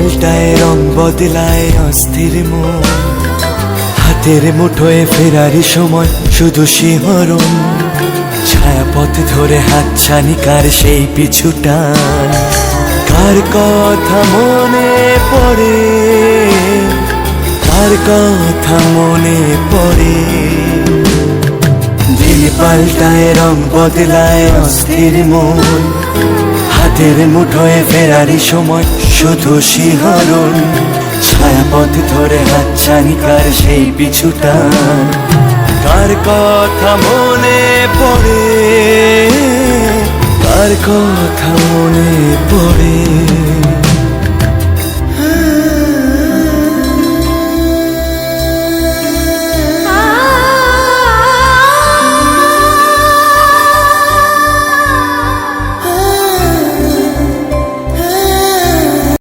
পাল্টায় রং বদলায় অস্থির মন, হাতের মুঠোয় ফেরারি সময় শুধু শিহরণ, ছায়াপথ ধরে হাতছানি কার সেই পিছুটা, কার কথা মনে পড়ে, কার কথা মনে পড়ে। দিন পাল্টায় রং বদলায় অস্থির মন, হাতের মুঠোয় ফেরারি সময় শুধু শিহরণ, ছায়াপথ ধরে হাতছানি কার সেই পিছুটা, কার কথা মনে পড়ে, কার কথা মনে পড়ে।